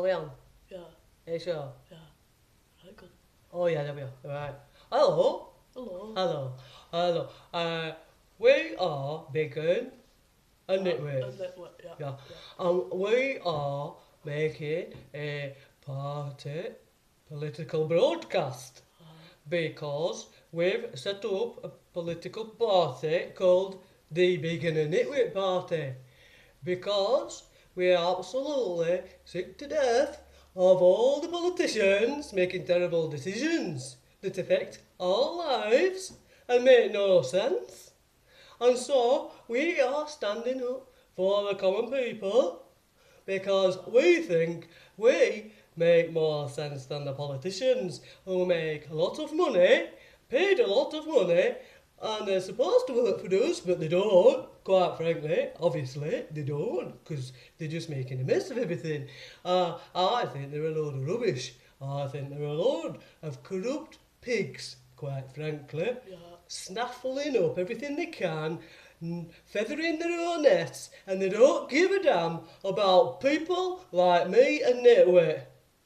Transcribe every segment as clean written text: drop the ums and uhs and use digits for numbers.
Are we on? Yeah, Are you sure? yeah. Right, good. Oh yeah, there we are. Right. Hello. Hello. Hello. Hello. We are Big'un Nitwit. And Nitwit, yeah. Yeah. Yeah. We are making a political broadcast because we've set up a political party called the Big'un Nitwit Party because we're absolutely sick to death of all the politicians making terrible decisions that affect our lives and make no sense. And so we are standing up for the common people because we think we make more sense than the politicians who make a lot of money, paid a lot of money, and they're supposed to work for us, but they don't, quite frankly. Obviously, they don't, because they're just making a mess of everything. I think they're a load of rubbish. I think they're a load of corrupt pigs, quite frankly, Yeah. snaffling up everything they can, feathering their own nets, and they don't give a damn about people like me and Nitwit,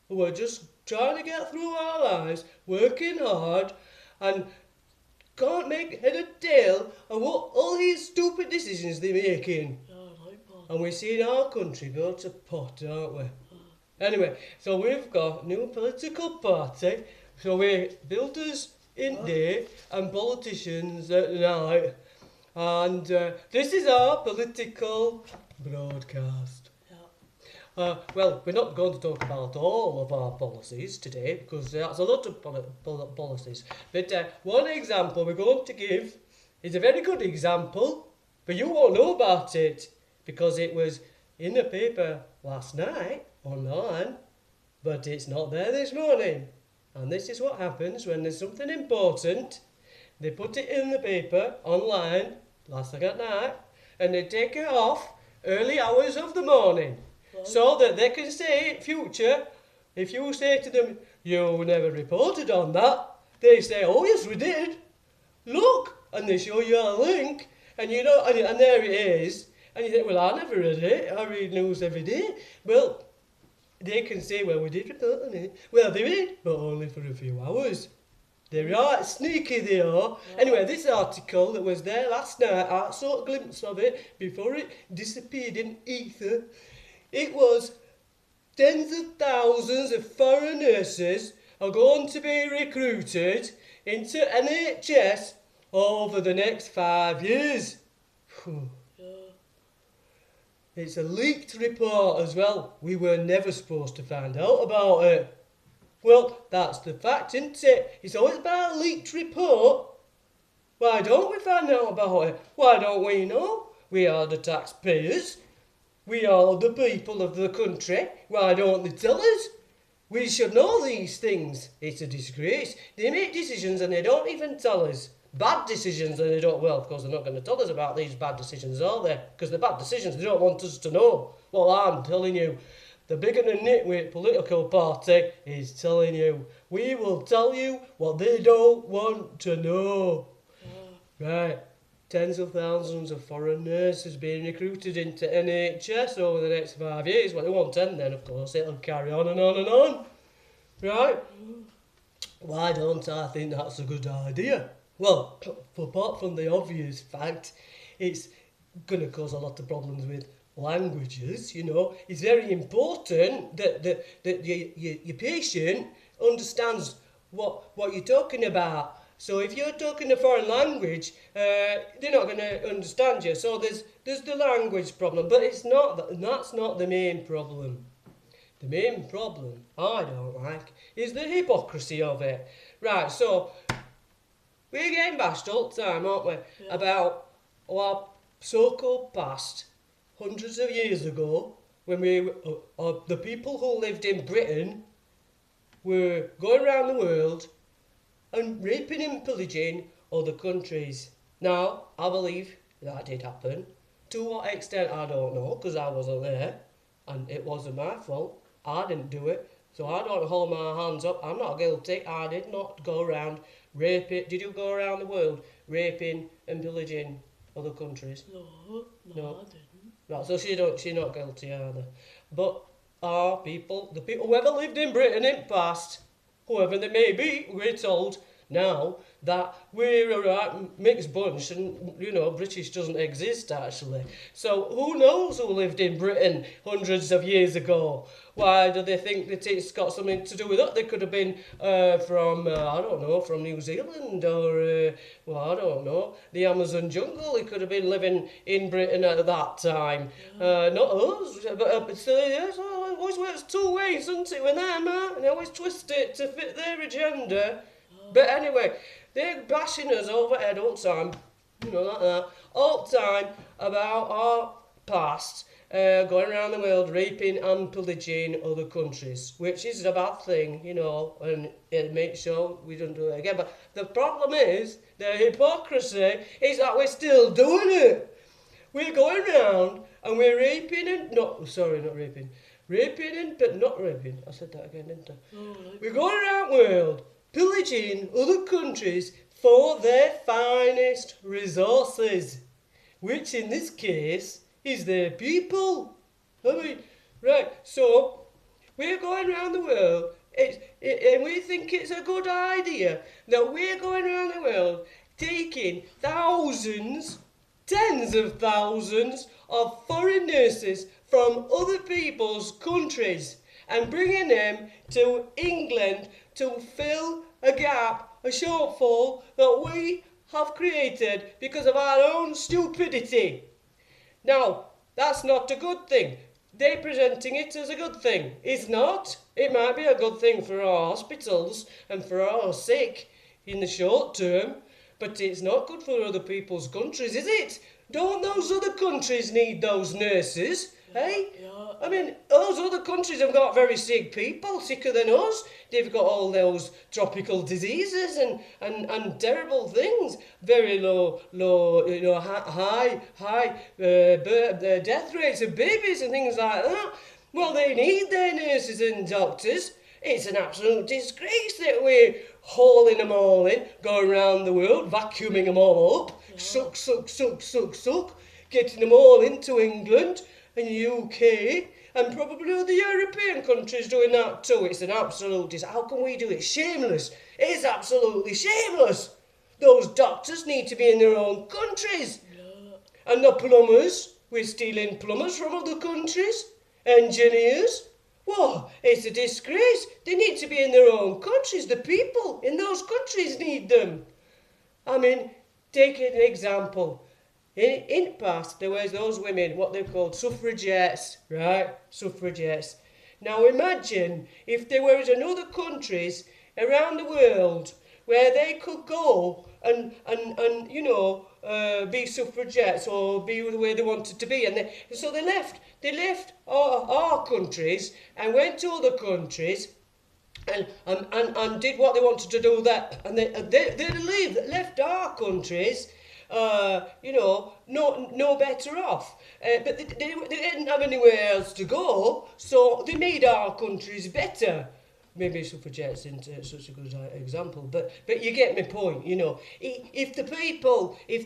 who are just trying to get through our lives, working hard, and can't make head or tail of what all these stupid decisions they're making. Yeah, right, man. And we've seen our country go to pot, aren't we? Anyway, so we've got a new political party, so we're builders in day and politicians at night. And this is our political broadcast. Yeah. Well, we're not going to talk about all of our policies today because that's a lot of policies. But one example we're going to give is a very good example, but you won't know about it because it was in the paper last night online, but it's not there this morning. And this is what happens when there's something important. They put it in the paper online last night at night, and they take it off early hours of the morning. Right. So that they can say in future, if you say to them, you never reported on that, they say, oh yes we did, look, and they show you a link, and you know, and there it is, and you think, well I never read it, I read news every day. Well, they can say, well we did report on it. Well they did, but only for a few hours. They're right sneaky they are. Yeah. Anyway, this article that was there last night, I saw a glimpse of it before it disappeared in ether. It was tens of thousands of foreign nurses are going to be recruited into NHS over the next 5 years. Phew. Yeah. It's a leaked report as well. We were never supposed to find out about it. Well, that's the fact, isn't it? It's always about a leaked report. Why don't we find out about it? Why don't we know? We are the taxpayers. We are the people of the country. Why don't they tell us? We should know these things. It's a disgrace. They make decisions and they don't even tell us. Bad decisions and they don't, well, of course they're not going to tell us about these bad decisions, are they? Because the bad decisions they don't want us to know. Well, I'm telling you, the Big'un Nitwit political party is telling you. We will tell you what they don't want to know. Yeah. Right. Tens of thousands of foreign nurses being recruited into NHS over the next 5 years. Well, it won't end then, of course. It'll carry on and on and on. Right? Why don't I think that's a good idea? Well, apart from the obvious fact, it's going to cause a lot of problems with languages, you know. It's very important that your patient understands what you're talking about. So if you're talking a foreign language, they're not going to understand you. So there's the language problem, but it's not that's not the main problem. The main problem I don't like is the hypocrisy of it. Right, so we're getting bashed all the time, aren't we? Yeah. About our so-called past, hundreds of years ago, when the people who lived in Britain were going around the world and raping and pillaging other countries. Now, I believe that did happen. To what extent, I don't know, because I wasn't there, and it wasn't my fault. I didn't do it, so I don't hold my hands up. I'm not guilty. I did not go around raping. Did you go around the world raping and pillaging other countries? No, No. I didn't. Right, so she's not guilty either. But are people, the people who ever lived in Britain in the past, whoever they may be, we're told now that we're a right mixed bunch and, British doesn't exist actually. So who knows who lived in Britain hundreds of years ago? Why do they think that it's got something to do with that? They could have been from, I don't know, from New Zealand or, I don't know, the Amazon jungle. They could have been living in Britain at that time. Not us, but still, yes, it always works two ways, doesn't it, with them, and they always twist it to fit their agenda. But anyway, they're bashing us overhead all the time, like that, all the time about our past, going around the world raping and pillaging other countries, which is a bad thing, and it makes sure we don't do it again. But the problem is, the hypocrisy is that we're still doing it. We're going around and we're raping and, but not raping. I said that again, didn't I? We're going around the world pillaging other countries for their finest resources, which in this case is their people. Right, so we're going around the world and we think it's a good idea that we're going around the world taking thousands, tens of thousands of foreign nurses from other people's countries and bringing them to England to fill a gap, a shortfall that we have created because of our own stupidity. Now, that's not a good thing. They're presenting it as a good thing. It's not. It might be a good thing for our hospitals and for our sick in the short term, but it's not good for other people's countries, is it? Don't those other countries need those nurses? Hey? Yeah. I mean, those other countries have got very sick people, sicker than us. They've got all those tropical diseases and terrible things. Very low, high death rates of babies and things like that. Well, they need their nurses and doctors. It's an absolute disgrace that we're hauling them all in, going around the world, vacuuming them all up, suck, getting them all into England and the UK, and probably other European countries doing that too. It's an absolute disgrace. How can we do it? Shameless. It's absolutely shameless. Those doctors need to be in their own countries. Yeah. And the plumbers, we're stealing plumbers from other countries, engineers. Whoa, it's a disgrace. They need to be in their own countries. The people in those countries need them. I mean, take an example. In the past, there was those women, what they called suffragettes, right? Suffragettes. Now imagine if there were in other countries around the world where they could go and be suffragettes or be the way they wanted to be. And so they left our countries and went to other countries and did what they wanted to do there. And they left our countries no better off. But they didn't have anywhere else to go, so they made our countries better. Maybe suffragettes isn't such a good example, but you get my point, If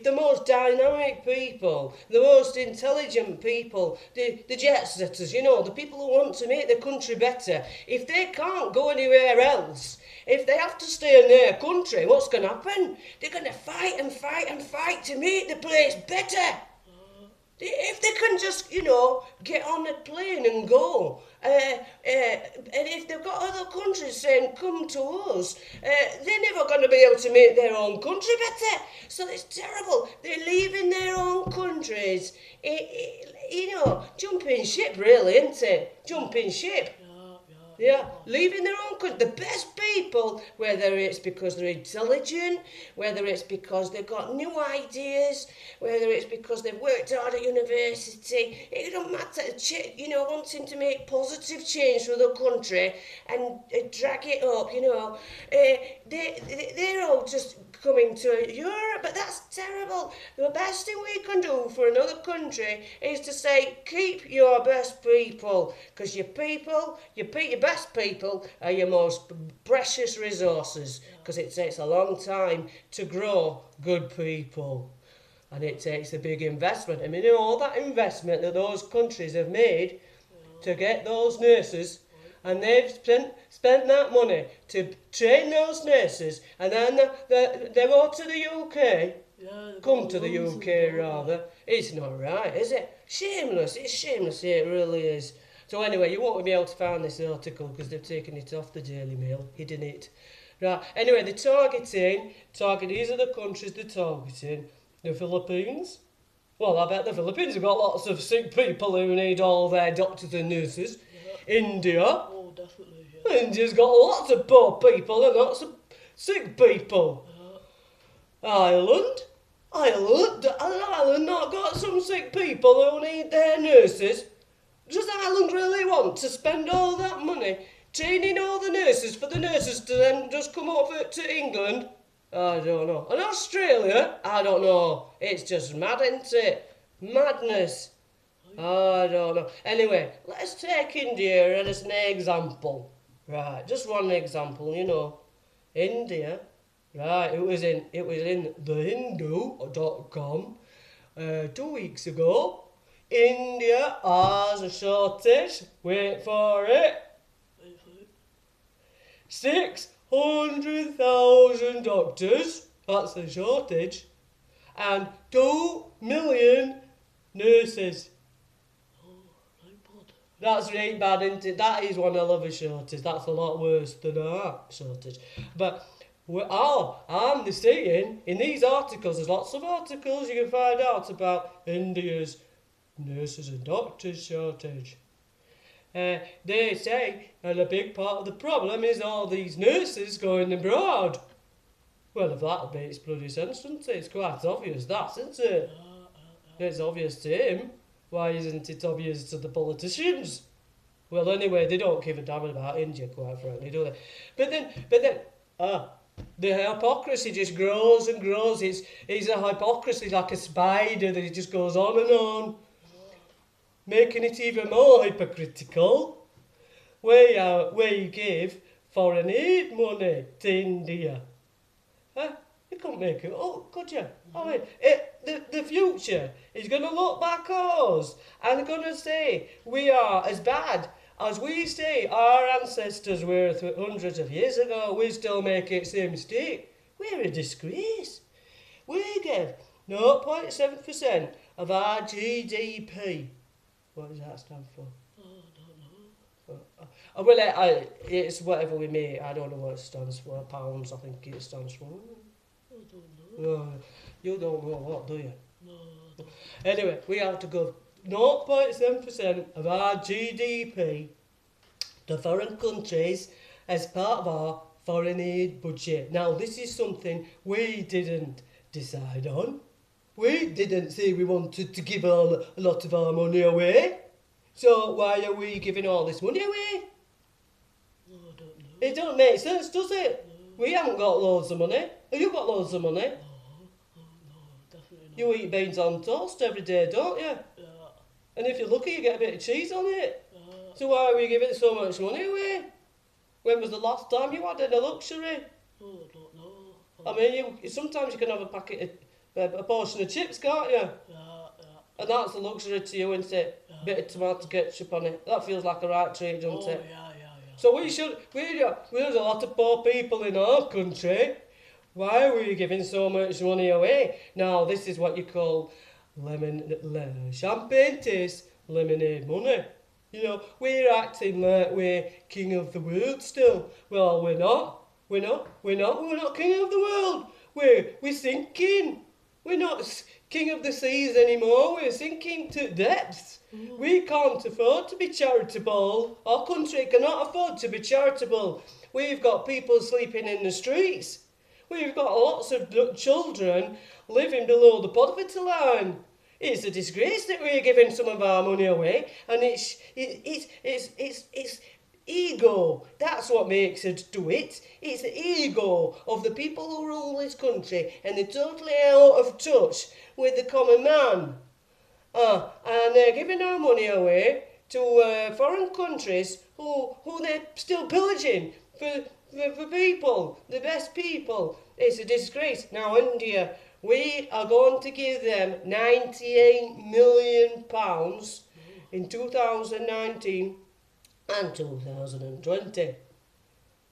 the most dynamic people, the most intelligent people, the jet setters, the people who want to make the country better, if they can't go anywhere else, if they have to stay in their country, what's going to happen? They're going to fight and fight and fight to make the place better. If they can just, get on a plane and go, and if they've got other countries saying, come to us, they're never going to be able to make their own country better. So it's terrible. They're leaving their own countries. Jumping ship, really, isn't it? Jumping ship. Yeah, leaving their own country. The best people, whether it's because they're intelligent, whether it's because they've got new ideas, whether it's because they've worked hard at university, it don't matter, wanting to make positive change for the country and drag it up, they're all just coming to Europe, but that's terrible. The best thing we can do for another country is to say, keep your best people, because your best people are your most precious resources, because it takes a long time to grow good people, and it takes a big investment. I mean, all that investment that those countries have made, to get those nurses, and they've spent that money to train those nurses, and then they go to the UK, Yeah, they've come got to the lungs UK and all rather. It's not right, is it? Shameless, it's shameless, it really is. So anyway, you won't be able to find this article because they've taken it off the Daily Mail, hidden it. Right, anyway, they're targeting, these are the countries they're targeting. The Philippines. Well, I bet the Philippines have got lots of sick people who need all their doctors and nurses. Yeah. India. Oh, definitely, yeah. India's got lots of poor people and lots of sick people. Ireland. Ireland not got some sick people who need their nurses. Does Ireland really want to spend all that money training all the nurses for the nurses to then just come over to England? I don't know. And Australia? I don't know. It's just mad, isn't it? Madness. I don't know. Anyway, let's take India as an example. Right, just one example, India. Right, it was in thehindu.com 2 weeks ago. India has a shortage. Wait for it. 600,000 doctors. That's the shortage. And 2 million nurses. That's really bad, isn't it? That is one hell of a shortage. That's a lot worse than our shortage. But I'm saying in these articles, there's lots of articles you can find out about India's nurses and doctors shortage. They say, and a big part of the problem is all these nurses going abroad. Well, if that makes bloody sense, doesn't it? It's quite obvious, that, isn't it? It's obvious to him. Why isn't it obvious to the politicians? Well, anyway, they don't give a damn about India, quite frankly, do they? But then, the hypocrisy just grows and grows. It's a hypocrisy like a spider that it just goes on and on, making it even more hypocritical. Where you give foreign aid money to India. You couldn't make it up, could you? I mean, the future is going to look back at us and going to say we are as bad as we say our ancestors were hundreds of years ago. We still make the same mistake. We're a disgrace. We give 0.7% of our GDP. What does that stand for? Well, it's whatever we make. I don't know what it stands for. Pounds, I think it stands for. You don't know what, do you? No. Anyway, we have to give 0.7% of our GDP to foreign countries as part of our foreign aid budget. Now, this is something we didn't decide on. We didn't say we wanted to give a lot of our money away. So why are we giving all this money away? No, I don't know. It don't make sense, does it? No. We haven't got loads of money. Have you got loads of money? No, definitely not. You eat beans on toast every day, don't you? Yeah. And if you're lucky, you get a bit of cheese on it. Yeah. So why are we giving so much money away? When was the last time you had any luxury? Oh, I don't know. I mean, sometimes you can have a portion of chips, can't you? Yeah. And that's a luxury to you, isn't it? Yeah. Bit of tomato ketchup on it. That feels like a right treat, doesn't Oh, it? yeah. So there's a lot of poor people in our country. Why are we giving so much money away? Now, this is what you call champagne taste lemonade money. We're acting like we're king of the world still. Well, we're not. We're not king of the world. We're sinking. We're not king of the seas anymore. We're sinking to depths. We can't afford to be charitable. Our country cannot afford to be charitable. We've got people sleeping in the streets. We've got lots of children living below the poverty line. It's a disgrace that we're giving some of our money away, and it's ego. That's what makes us do it. It's the ego of the people who rule this country, and they're totally out of touch with the common man. And they're giving our money away to foreign countries who they're still pillaging for people, the best people. It's a disgrace. Now, India, we are going to give them £98 million in 2019 and 2020.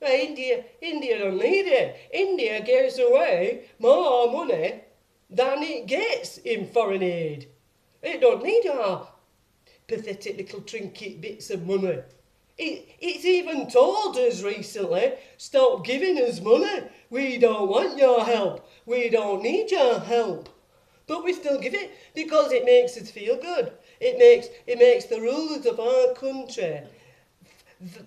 Well, India don't need it. India gives away more money than it gets in foreign aid. It don't need our pathetic little trinket bits of money. It's even told us recently, stop giving us money. We don't want your help. We don't need your help. But we still give it because it makes us feel good. It makes the rulers of our country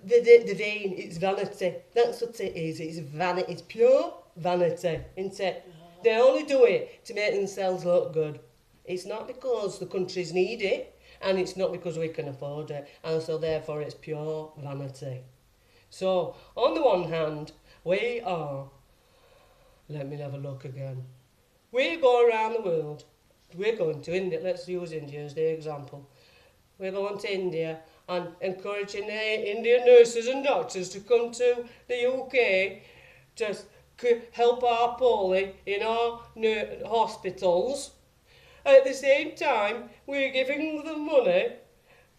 the vain. It's vanity. That's what it is. It's vanity. It's pure vanity, isn't it? They only do it to make themselves look good. It's not because the countries need it, and it's not because we can afford it, and so therefore it's pure vanity. So, on the one hand, we are, let me have a look again. We go around the world. We're going to India. Let's use India as the example. We're going to India and encouraging the Indian nurses and doctors to come to the UK to help our poorly in our hospitals. At the same time, we're giving them money,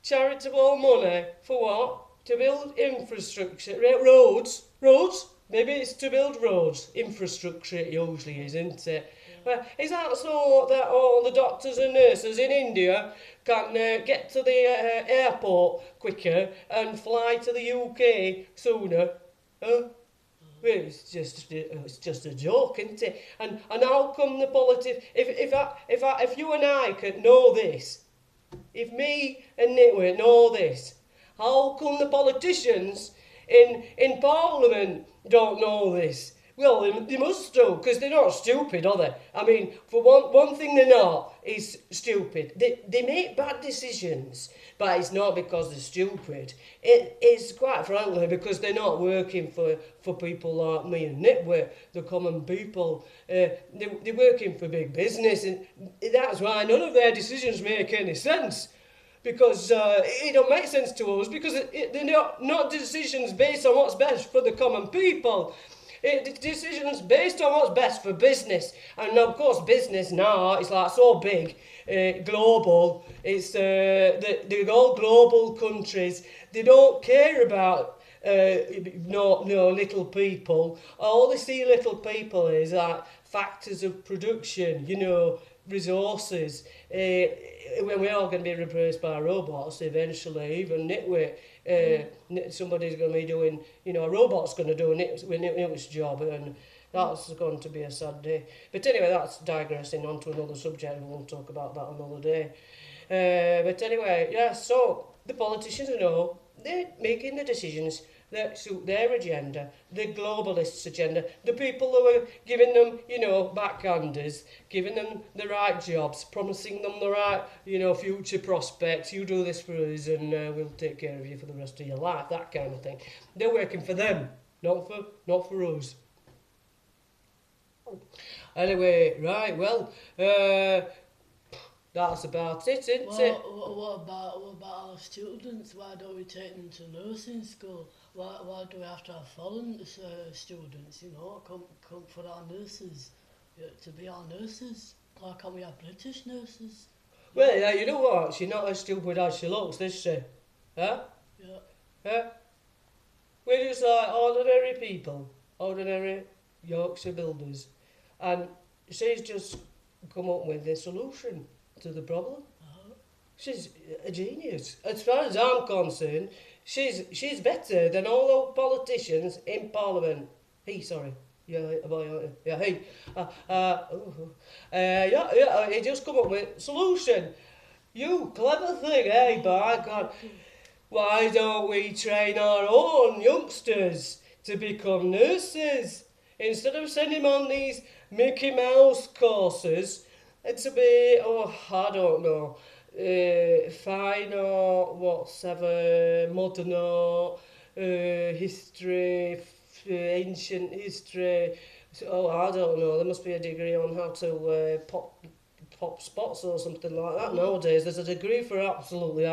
charitable money, for what? To build infrastructure, roads. Maybe it's to build roads. Infrastructure it usually is, isn't it? Well, is that so that all the doctors and nurses in India can get to the airport quicker and fly to the UK sooner? Well, it's just a joke, isn't it? And how come the politics? If you and I could know this, if me and Nitwit know this, how come the politicians in Parliament don't know this? Well, they must do, because they're not stupid, are they? I mean, for one thing they're not is stupid. They make bad decisions, but it's not because they're stupid. It's quite frankly because they're not working for people like me and Nitwit, the common people. They're working for big business, and that's why none of their decisions make any sense. Because it don't make sense to us, because they're not decisions based on what's best for the common people. Decisions based on what's best for business, and of course business now is like so big, global. It's they're all global countries. They don't care about no little people. All they see little people is like factors of production, resources. When we're all going to be replaced by robots eventually, even Nitwit. Somebody's going to be doing, a robot's going to do Nitwit's job, and that's going to be a sad day. But anyway, that's digressing onto another subject. We'll talk about that another day. But anyway, yeah, so the politicians know they're making the decisions that suit their agenda, the globalists' agenda, the people who are giving them, backhanders, giving them the right jobs, promising them the right, future prospects. You do this for us and we'll take care of you for the rest of your life, that kind of thing. They're working for them, not for us. Anyway, right, well, that's about it, isn't it? What about our students? Why don't we take them to nursing school? Why do we have to have foreign students, come for our nurses, to be our nurses? Why can't we have British nurses? Well, yeah, you know what? She's not as stupid as she looks, is she? Huh? Yeah. Huh? We're just like ordinary people, ordinary Yorkshire builders. And she's just come up with the solution to the problem. She's a genius. As far as I'm concerned, she's better than all the politicians in Parliament. He just come up with solution. You clever thing, eh? By God, why don't we train our own youngsters to become nurses instead of sending them on these Mickey Mouse courses? To be, I don't know, fine art, whatever, modern art, history, ancient history. I don't know. There must be a degree on how to pop spots or something like that nowadays. There's a degree for absolutely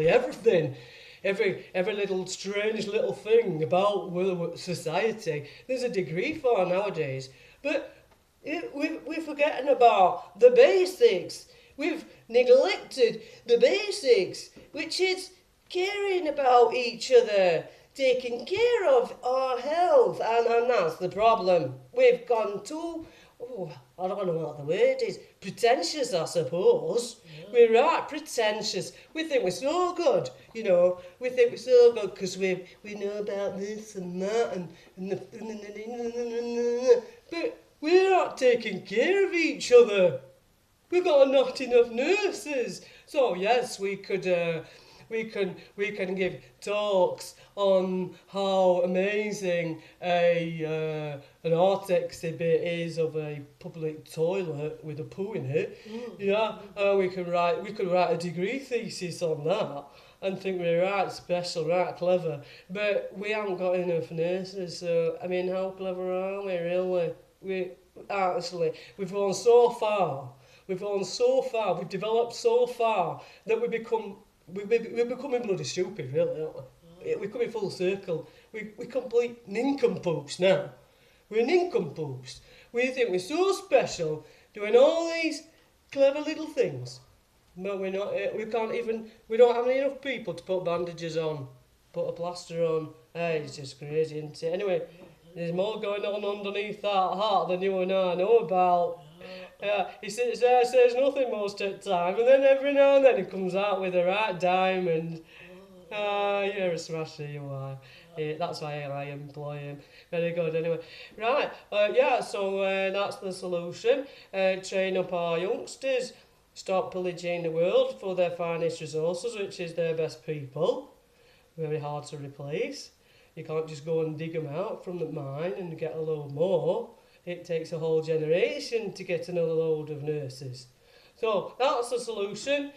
everything. Every little strange little thing about society, there's a degree for nowadays. But we're forgetting about the basics. we've neglected the basics, which is caring about each other, taking care of our health, and that's the problem. We've gone too, I don't know what the word is, pretentious, I suppose. Yeah. We're right pretentious. We think we're so good, you know. We think we're so good because we know about this and that but we're not taking care of each other. We've got not enough nurses. So yes, we can give talks on how amazing an art exhibit is of a public toilet with a poo in it. Yeah, we could write a degree thesis on that and think we're right special, right clever. But we haven't got enough nurses. So I mean, how clever are we really? We've gone so far. We've developed so far that we're becoming bloody stupid, really, aren't we? We're coming full circle. We're complete nincompoops now. We're nincompoops. We think we're so special, doing all these clever little things. But we're not. We don't have enough people to put bandages on, put a plaster on. Hey, it's just crazy, isn't it? Anyway, there's more going on underneath that heart than you and I know about. He sits there, says nothing most of the time, and then every now and then he comes out with a right diamond. You're a smasher, you are. That's why I employ him. Very good, anyway. Right, so that's the solution. Train up our youngsters, stop pillaging the world for their finest resources, which is their best people. Very hard to replace. You can't just go and dig them out from the mine and get a load more. It takes a whole generation to get another load of nurses. So that's the solution,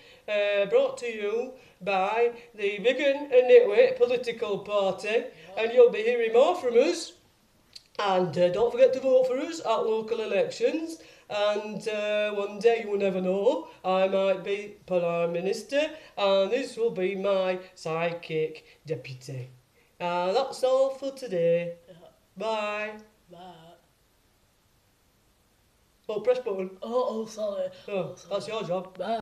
brought to you by the Big'un Nitwit Political Party, and you'll be hearing more from us. And don't forget to vote for us at local elections. And one day, you will never know, I might be Prime Minister, and this will be my sidekick deputy. That's all for today. Bye. Bye. Oh, press button. Oh, sorry. Oh, that's your job. Bye.